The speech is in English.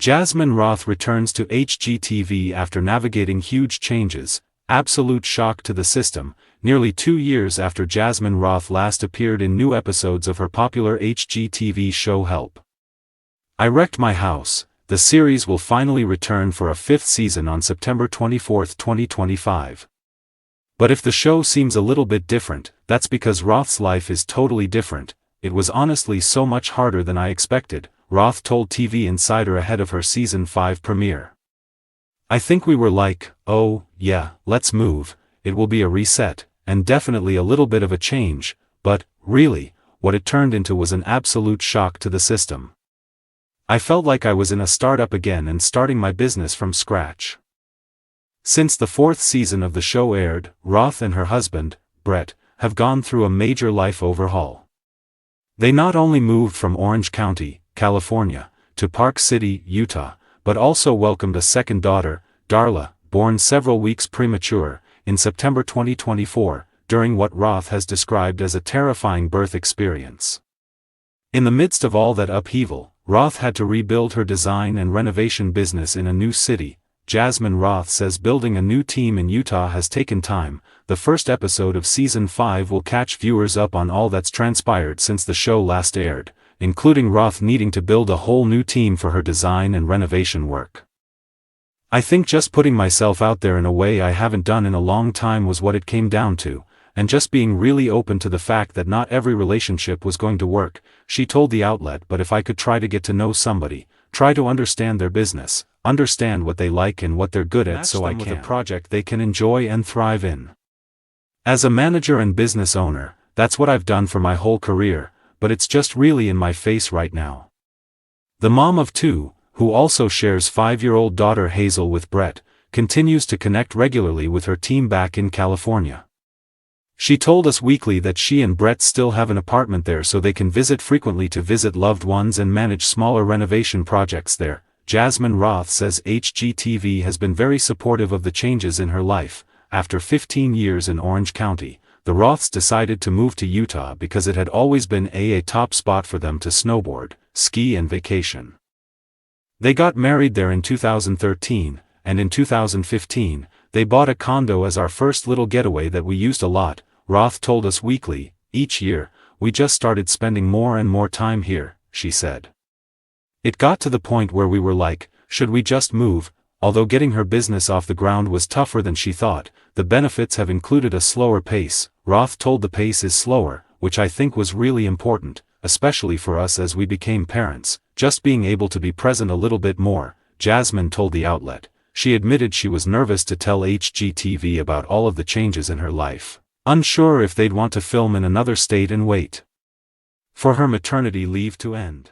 Jasmine Roth returns to HGTV after navigating huge changes, absolute shock to the system, nearly 2 years after Jasmine Roth last appeared in new episodes of her popular HGTV show Help. I Wrecked My House. The series will finally return for a 5th season on September 24, 2025. But if the show seems a little bit different, that's because Roth's life is totally different. It was honestly so much harder than I expected, Roth told TV Insider ahead of her Season 5 premiere. I think we were like, oh, yeah, let's move, it will be a reset, and definitely a little bit of a change, but, really, what it turned into was an absolute shock to the system. I felt like I was in a startup again and starting my business from scratch. Since the 4th season of the show aired, Roth and her husband, Brett, have gone through a major life overhaul. They not only moved from Orange County, California, to Park City, Utah, but also welcomed a second daughter, Darla, born several weeks premature, in September 2024, during what Roth has described as a terrifying birth experience. In the midst of all that upheaval, Roth had to rebuild her design and renovation business in a new city. Jasmine Roth says building a new team in Utah has taken time. The first episode of Season 5 will catch viewers up on all that's transpired since the show last aired, including Roth needing to build a whole new team for her design and renovation work. I think just putting myself out there in a way I haven't done in a long time was what it came down to, and just being really open to the fact that not every relationship was going to work, she told the outlet. But if I could try to get to know somebody, try to understand their business, understand what they like and what they're good at so I can with a project they can enjoy and thrive in. As a manager and business owner, that's what I've done for my whole career, but it's just really in my face right now. The mom of 2, who also shares 5-year-old daughter Hazel with Brett, continues to connect regularly with her team back in California. She told Us Weekly that she and Brett still have an apartment there so they can visit frequently to visit loved ones and manage smaller renovation projects there. Jasmine Roth says HGTV has been very supportive of the changes in her life. After 15 years in Orange County, the Roths decided to move to Utah because it had always been a top spot for them to snowboard, ski and vacation. They got married there in 2013, and in 2015, they bought a condo as our first little getaway that we used a lot, Roth told Us Weekly. Each year, we just started spending more and more time here, she said. It got to the point where we were like, should we just move? Although getting her business off the ground was tougher than she thought, the benefits have included a slower pace. Roth told the pace is slower, which I think was really important, especially for us as we became parents, just being able to be present a little bit more, Jasmine told the outlet. She admitted she was nervous to tell HGTV about all of the changes in her life, unsure if they'd want to film in another state and wait for her maternity leave to end.